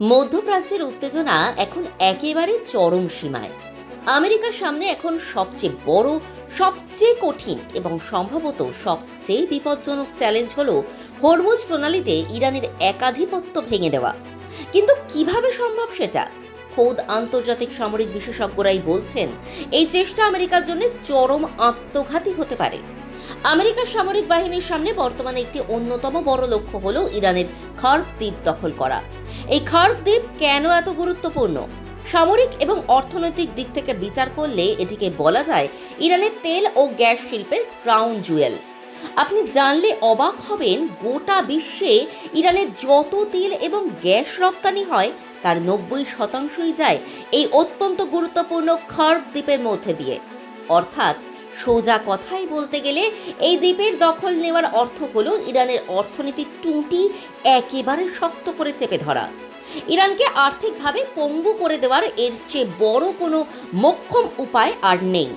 মধ্যপ্রাচ্যের উত্তেজনা এখন একেবারে চরম সীমায়। আমেরিকার সামনে এখন সবচেয়ে বড়, সবচেয়ে কঠিন এবং সম্ভবত সবচেয়ে বিপজ্জনক চ্যালেঞ্জ হলো হরমুজ প্রণালীতে ইরানের একাধিপত্য ভেঙে দেওয়া। কিন্তু কিভাবে সম্ভব সেটা? খোদ আন্তর্জাতিক সামরিক বিশেষজ্ঞরাই বলছেন এই চেষ্টা আমেরিকার জন্য চরম আত্মঘাতী হতে পারে। আমেরিকার সামরিক বাহিনীর সামনে বর্তমানে একটি অন্যতম বড় লক্ষ্য হলো ইরানের খার্ক দ্বীপ দখল করা। এই খার্ক দ্বীপ কেন এত গুরুত্বপূর্ণ? সামরিক এবং অর্থনৈতিক দিক থেকে বিচার করলে এটিকে বলা যায় ইরানের তেল ও গ্যাস শিল্পের ক্রাউন জুয়েল। আপনি জানলে অবাক হবেন, গোটা বিশ্বে ইরানের যত তেল এবং গ্যাস রপ্তানি হয় তার 90%ই যায় এই অত্যন্ত গুরুত্বপূর্ণ খার্ক দ্বীপের মধ্যে দিয়ে। অর্থাৎ সোজা কথাই বলতে গেলে এই দ্বীপের দখল নেওয়ার অর্থ হলো ইরানের অর্থনীতির টুঁটি একেবারে শক্ত করে চেপে ধরা, ইরানকে আর্থিকভাবে পঙ্গু করে দেওয়ার এর চেয়ে বড় কোনো মোক্ষম উপায় আর নেই।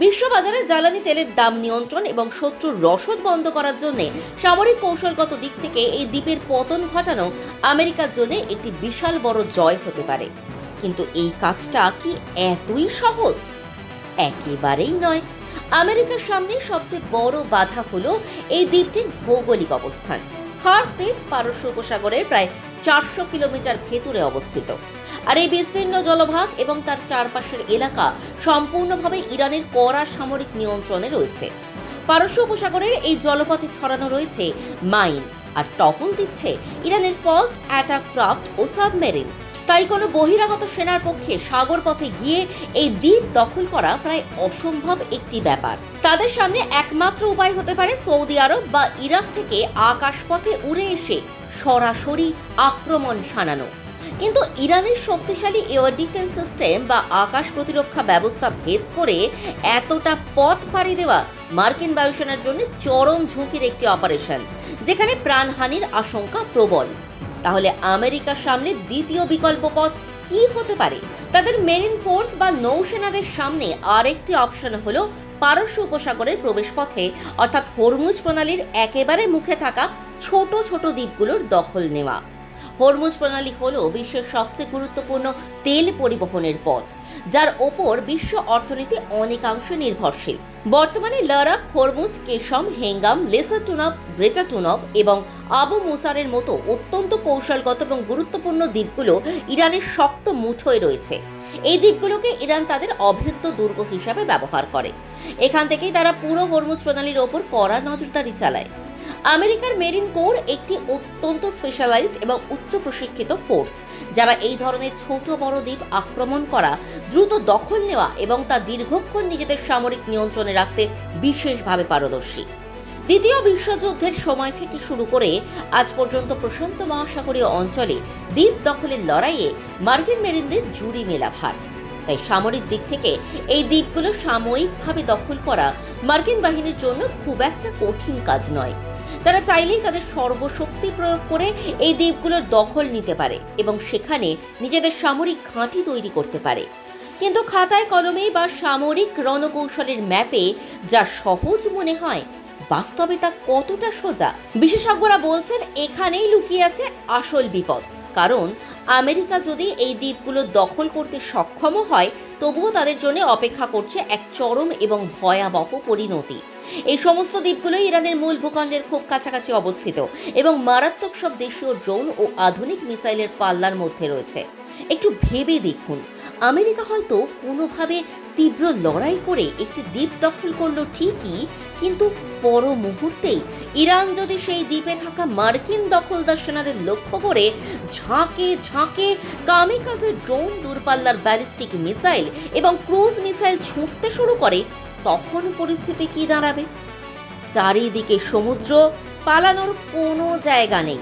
বিশ্ববাজারে জ্বালানি তেলের দাম নিয়ন্ত্রণ এবং শত্রুর রসদ বন্ধ করার জন্য সামরিক কৌশলগত দিক থেকে এই দ্বীপের পতন ঘটানো আমেরিকার জন্য একটি বিশাল বড় জয় হতে পারে। কিন্তু এই কাজটা কি এতই সহজ? একেবারেই নয়। আমেরিকার সামনে সবচেয়ে বড় বাধা হলো এই দ্বীপটির ভৌগোলিক অবস্থান। খার্ক দ্বীপ পারস্য উপসাগরের প্রায় 400 কিলোমিটার ভেতরে অবস্থিত, আর এই বিস্তীর্ণ জলভাগ এবং তার চারপাশের এলাকা সম্পূর্ণভাবে ইরানের কড়া সামরিক নিয়ন্ত্রণে রয়েছে। পারস্য উপসাগরের এই জলপথে ছড়ানো রয়েছে মাইন, আর টহল দিচ্ছে ইরানের ফার্স্ট অ্যাটাক ক্রাফট ও সাবমেরিন। তাই কোনো বহিরাগত সেনার পক্ষে সাগর পথে গিয়ে এই দ্বীপ দখল করা প্রায় অসম্ভব একটি ব্যাপার। তাদের সামনে একমাত্র উপায় হতে পারে সৌদি আরব বা ইরাক থেকে আকাশপথে উড়ে এসে সরাসরি আক্রমণ শানানো। কিন্তু ইরানের শক্তিশালী এয়ার ডিফেন্স সিস্টেম বা আকাশ প্রতিরক্ষা ব্যবস্থা ভেদ করে এতটা পথ পাড়ি দেওয়া মার্কিন বায়ুসেনার জন্য চরম ঝুঁকির একটি অপারেশন, যেখানে প্রাণহানির আশঙ্কা প্রবল। তাহলে আমেরিকার সামনে দ্বিতীয় বিকল্প পথ কি হতে পারে? তাদের মেরিন ফোর্স বা নৌসেনাদের সামনে আরেকটি অপশন হলো পারস্য উপসাগরের প্রবেশপথে অর্থাৎ হরমুজ প্রণালীর একেবারে মুখে থাকা ছোট ছোট দ্বীপগুলোর দখল নেওয়া। হরমুজ প্রণালী হলো বিশ্বের সবচেয়ে গুরুত্বপূর্ণ তেল পরিবহনের পথ, যার ওপর বিশ্ব অর্থনীতি অনেকাংশে নির্ভরশীল। বর্তমানে লারাক, হরমুজ, কেশম, হেঙ্গাম, লেসার টুনব, গ্রেটা টুনব এবং আবু মুসারের মতো অত্যন্ত কৌশলগত এবং গুরুত্বপূর্ণ দ্বীপগুলো ইরানের শক্ত মুঠোয় রয়েছে। এই দ্বীপগুলোকে ইরান তাদের অভেদ্য দুর্গ হিসাবে ব্যবহার করে। এখান থেকেই তারা পুরো হরমুজ প্রণালীর ওপর কড়া নজরদারি চালায়। আমেরিকার মেরিন কোর একটি অত্যন্ত স্পেশালাইজড এবং উচ্চ প্রশিক্ষিত ফোর্স, যারা এই ধরনের ছোট বড় দ্বীপ আক্রমণ করা, দ্রুত দখল নেওয়া এবং তা দীর্ঘক্ষণ নিজেদের সামরিক নিয়ন্ত্রণে রাখতে বিশেষভাবে পারদর্শী। দ্বিতীয় বিশ্বযুদ্ধের সময় থেকে শুরু করে আজ পর্যন্ত প্রশান্ত মহাসাগরীয় অঞ্চলে দ্বীপ দখলের লড়াইয়ে মার্কিন মেরিনদের জুড়ি মেলা ভার। তাই সামরিক দিক থেকে এই দ্বীপগুলো সাময়িকভাবে দখল করা মার্কিন বাহিনীর জন্য খুব একটা কঠিন কাজ নয়। তারা চাইলেই তাদের সর্বশক্তি প্রয়োগ করে এই দ্বীপগুলোর দখল নিতে পারে এবং সেখানে নিজেদের সামরিক ঘাঁটি তৈরি করতে পারে। কিন্তু খাতায় কলমে বা সামরিক রণকৌশলের ম্যাপে যা সহজ মনে হয়, বাস্তবে তা কতটা সোজা? বিশেষজ্ঞরা বলছেন এখানেই লুকিয়ে আছে আসল বিপদ। কারণ আমেরিকা যদি এই দ্বীপগুলো দখল করতে সক্ষম হয়, তবুও তাদের জন্য অপেক্ষা করছে এক চরম এবং ভয়াবহ পরিণতি। এই সমস্ত দ্বীপগুলো ইরানের মূল ভূখণ্ডের খুব কাছাকাছি অবস্থিত এবং মারাত্মক সব দেশীয় ড্রোন ও আধুনিক মিসাইলের পাল্লার মধ্যে রয়েছে। একটু ভেবে দেখুন, আমেরিকা হয়তো কোনোভাবে তীব্র লড়াই করে একটি দ্বীপ দখল করলো ঠিকই, কিন্তু পর মুহূর্তেই ইরান যদি সেই দ্বীপে থাকা মার্কিন দখলদার সেনাদের লক্ষ্য করে ঝাঁকে ঝাঁকে কামিকাজে ড্রোন, দূরপাল্লার ব্যালিস্টিক মিসাইল এবং ক্রুজ মিসাইল ছুঁড়তে শুরু করে, তখন পরিস্থিতি কি দাঁড়াবে? চারিদিকে সমুদ্র, পালানোর কোনো জায়গা নেই।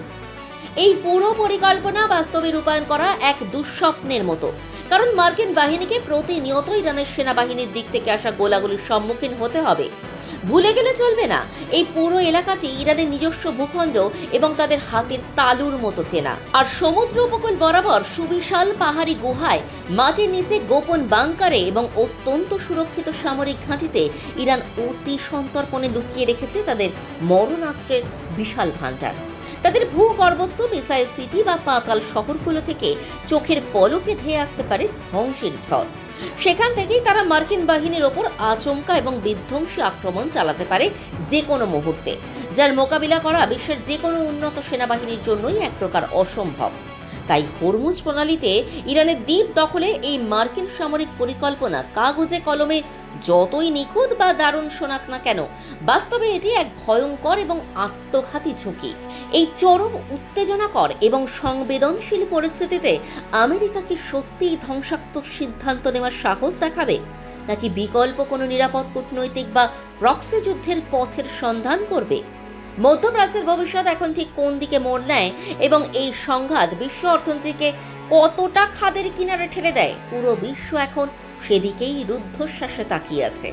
এই পুরো পরিকল্পনা বাস্তবে রূপায়ণ করা এক দুঃস্বপ্নের মতো, কারণ মার্কিন বাহিনীকে প্রতিনিয়ত ইরানের সেনাবাহিনীর দিক থেকে আসা গোলাগুলির সম্মুখীন হতে হবে। ভুলে গেলে চলবে না, এই পুরো এলাকাটি ইরানের নিজস্ব ভূখণ্ড এবং তাদের হাতের তালুর মতো চেনা। আর সমুদ্র উপকূল বরাবর সুবিশাল পাহাড়ি গুহায়, মাটির নিচে গোপন বাংকারে এবং অত্যন্ত সুরক্ষিত সামরিক ঘাঁটিতে ইরান অতি সন্তর্পণে লুকিয়ে রেখেছে তাদের মরণাস্ত্রের বিশাল ভাণ্ডার। তাদের ভূগর্ভস্থ মিসাইল সিটি বা পাতাল শহরগুলো থেকে চোখের পলকে ধেয়ে আসতে পারে ধ্বংসের ঝড়। সেখান থেকেই তারা মার্কিন বাহিনীর ওপর আচমকা এবং বিধ্বংসী আক্রমণ চালাতে পারে যে কোনো মুহূর্তে, যার মোকাবিলা করা বিশ্বের যে কোনো উন্নত সেনাবাহিনীর জন্যই এক প্রকার অসম্ভব। তাই হরমুজ প্রণালীতে ইরানের দ্বীপ দখলের এই মার্কিন সামরিক পরিকল্পনা কাগজে কলমে যতই নিখুঁত বা দারুণ শোনাক না কেন, বাস্তবে এটি এক ভয়ঙ্কর এবং আত্মঘাতী ঝুঁকি। এই চরম উত্তেজনাকর এবং সংবেদনশীল পরিস্থিতিতে আমেরিকা কি সত্যিই ধ্বংসাত্মক সিদ্ধান্ত নেওয়ার সাহস দেখাবে, নাকি বিকল্প কোনো নিরাপদ কূটনৈতিক বা প্রক্সি যুদ্ধের পথের সন্ধান করবে? মধ্যপ্রাচ্যের ভবিষ্যৎ এখন ঠিক কোন দিকে মোড় নেয় এবং এই সংঘাত বিশ্ব অর্থনীতিকে কতটা খাদের কিনারে ঠেলে দেয়, পুরো বিশ্ব এখন সেদিকেই রুদ্ধশ্বাসে তাকিয়ে আছে।